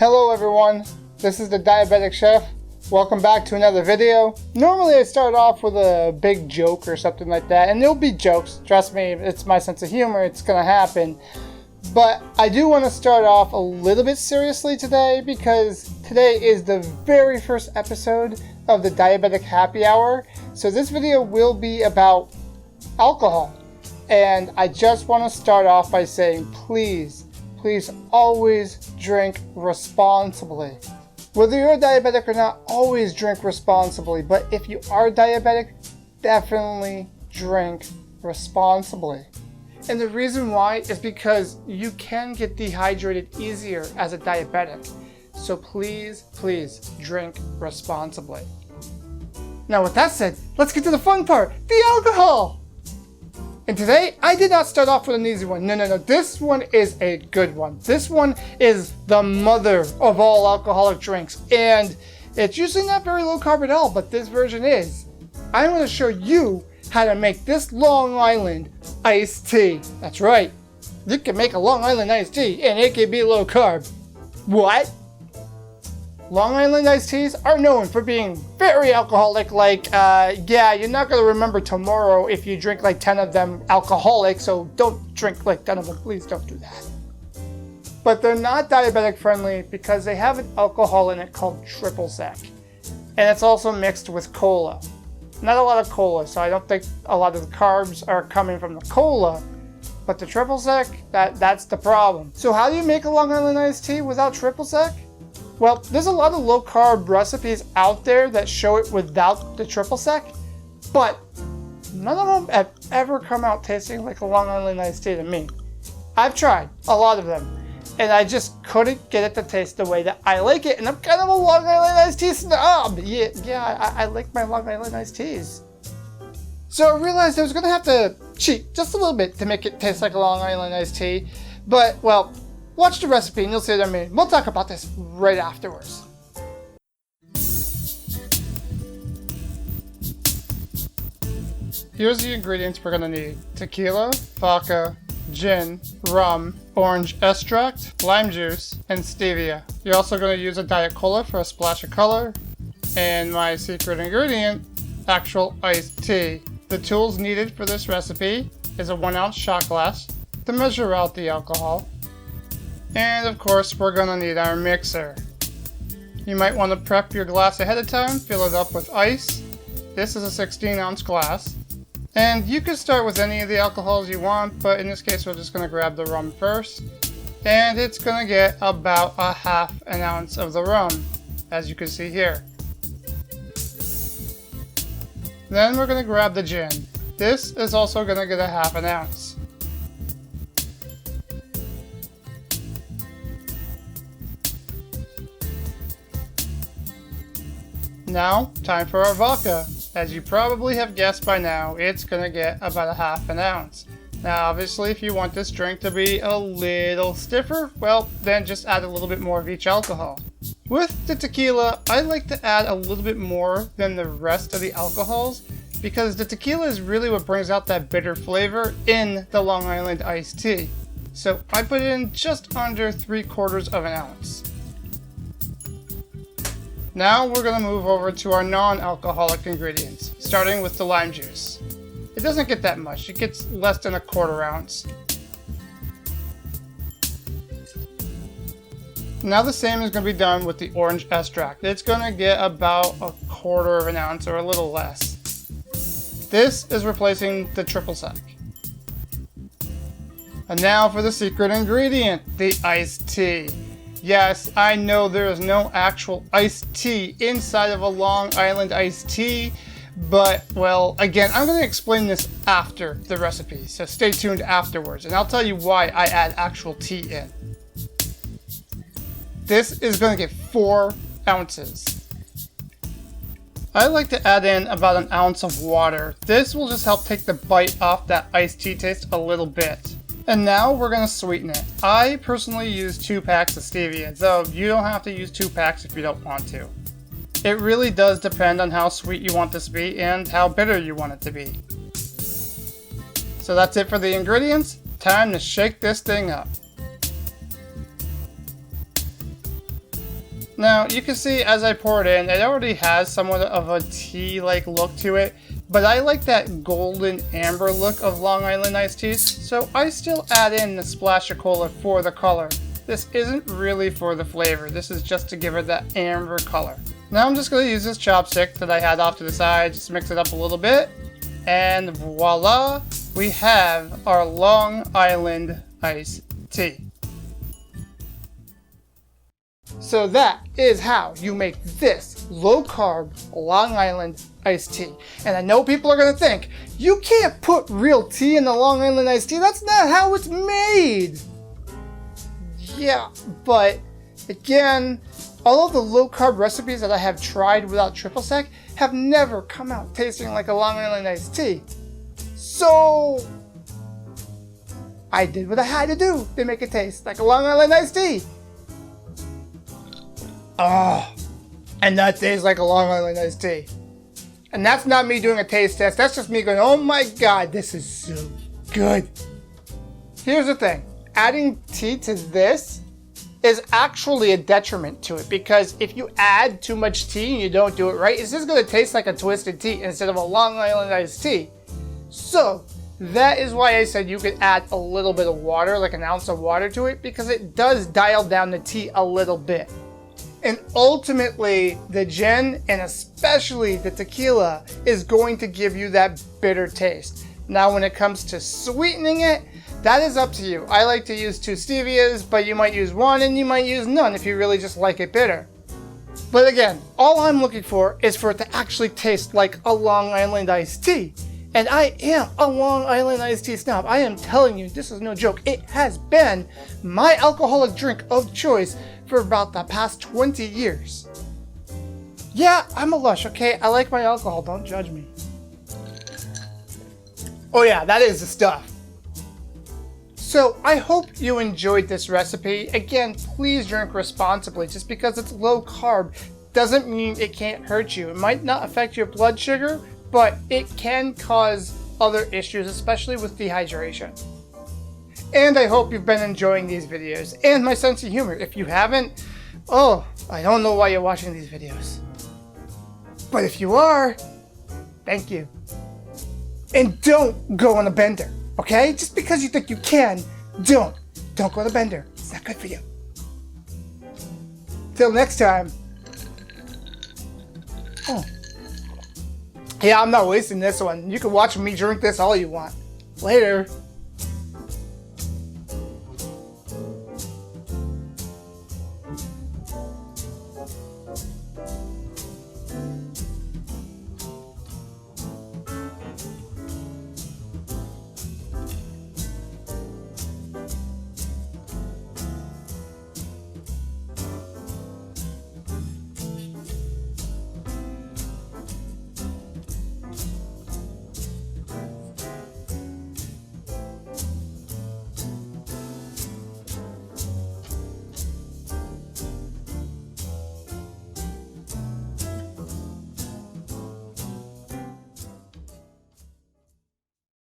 Hello everyone, this is the Diabetic Chef. Welcome back to another video. Normally I start off with a big joke or something like that, and there'll be jokes. Trust me, it's my sense of humor, it's gonna happen. But I do want to start off a little bit seriously today because today is the very first episode of the Diabetic Happy Hour. So this video will be about alcohol. And I just want to start off by saying please always drink responsibly. Whether you're diabetic or not, always drink responsibly. But if you are diabetic, definitely drink responsibly. And the reason why is because you can get dehydrated easier as a diabetic. So please drink responsibly. Now with that said, let's get to the fun part, the alcohol! And today, I did not start off with an easy one. No. This one is a good one. This one is the mother of all alcoholic drinks. And it's usually not very low carb at all, but this version is. I'm going to show you how to make this Long Island iced tea. That's right. You can make a Long Island iced tea and it can be low carb. What? Long Island iced teas are known for being very alcoholic, yeah, you're not going to remember tomorrow if you drink like 10 of them alcoholic, so don't drink like 10 of them, please don't do that. But they're not diabetic friendly because they have an alcohol in it called triple sec. And it's also mixed with cola. Not a lot of cola, so I don't think a lot of the carbs are coming from the cola, but the triple sec, that's the problem. So how do you make a Long Island iced tea without triple sec? Well, there's a lot of low-carb recipes out there that show it without the triple sec, but none of them have ever come out tasting like a Long Island iced tea to me. I've tried a lot of them, and I just couldn't get it to taste the way that I like it, and I'm kind of a Long Island iced tea snob. Yeah, I like my Long Island iced teas. So I realized I was going to have to cheat just a little bit to make it taste like a Long Island iced tea, but, well, watch the recipe and you'll see what I mean. We'll talk about this right afterwards. Here's the ingredients we're going to need. Tequila, vodka, gin, rum, orange extract, lime juice, and stevia. You're also going to use a Diet Cola for a splash of color. And my secret ingredient, actual iced tea. The tools needed for this recipe is a 1-ounce shot glass to measure out the alcohol. And of course, we're going to need our mixer. You might want to prep your glass ahead of time, fill it up with ice. This is a 16-ounce glass. And you can start with any of the alcohols you want, but in this case, we're just going to grab the rum first. And it's going to get about a half an ounce of the rum, as you can see here. Then we're going to grab the gin. This is also going to get a half an ounce. Now, time for our vodka. As you probably have guessed by now, it's going to get about a half an ounce. Now, obviously, if you want this drink to be a little stiffer, well, then just add a little bit more of each alcohol. With the tequila, I like to add a little bit more than the rest of the alcohols because the tequila is really what brings out that bitter flavor in the Long Island iced tea. So I put in just under 3/4 of an ounce. Now we're going to move over to our non-alcoholic ingredients, starting with the lime juice. It doesn't get that much, it gets less than 1/4 ounce. Now the same is going to be done with the orange extract. It's going to get about 1/4 of an ounce or a little less. This is replacing the triple sec. And now for the secret ingredient, the iced tea. Yes, I know there is no actual iced tea inside of a Long Island iced tea, but, well, again, I'm going to explain this after the recipe, so stay tuned afterwards, and I'll tell you why I add actual tea in. This is going to get 4 ounces. I like to add in about 1 ounce of water. This will just help take the bite off that iced tea taste a little bit. And now we're going to sweeten it. I personally use 2 packs of stevia, though you don't have to use 2 packs if you don't want to. It really does depend on how sweet you want this to be and how bitter you want it to be. So that's it for the ingredients. Time to shake this thing up. Now, you can see as I pour it in, it already has somewhat of a tea-like look to it, but I like that golden amber look of Long Island iced teas, so I still add in the splash of cola for the color. This isn't really for the flavor, this is just to give it that amber color. Now I'm just going to use this chopstick that I had off to the side, just mix it up a little bit, and voila, we have our Long Island iced tea. So that is how you make this low-carb Long Island iced tea. And I know people are going to think, you can't put real tea in the Long Island iced tea. That's not how it's made. Yeah, but again, all of the low-carb recipes that I have tried without triple sec have never come out tasting like a Long Island iced tea. So I did what I had to do to make it taste like a Long Island iced tea. Oh, and that tastes like a Long Island iced tea. And that's not me doing a taste test. That's just me going, oh my God, this is so good. Here's the thing. Adding tea to this is actually a detriment to it, because if you add too much tea and you don't do it right, it's just going to taste like a twisted tea instead of a Long Island iced tea. So that is why I said you could add a little bit of water, like an ounce of water to it, because it does dial down the tea a little bit. And ultimately, the gin, and especially the tequila, is going to give you that bitter taste. Now, when it comes to sweetening it, that is up to you. I like to use 2 stevias, but you might use 1 and you might use none if you really just like it bitter. But again, all I'm looking for is for it to actually taste like a Long Island iced tea. And I am a Long Island iced tea snob. I am telling you, this is no joke. It has been my alcoholic drink of choice for about the past 20 years. Yeah, I'm a lush, okay? I like my alcohol, don't judge me. Oh yeah, that is the stuff. So I hope you enjoyed this recipe. Again, please drink responsibly. Just because it's low carb doesn't mean it can't hurt you. It might not affect your blood sugar, but it can cause other issues, especially with dehydration. And I hope you've been enjoying these videos and my sense of humor. If you haven't, oh, I don't know why you're watching these videos. But if you are, thank you. And don't go on a bender, okay? Just because you think you can, don't go on a bender. It's not good for you. Till next time. Oh. Yeah, I'm not wasting this one. You can watch me drink this all you want. Later.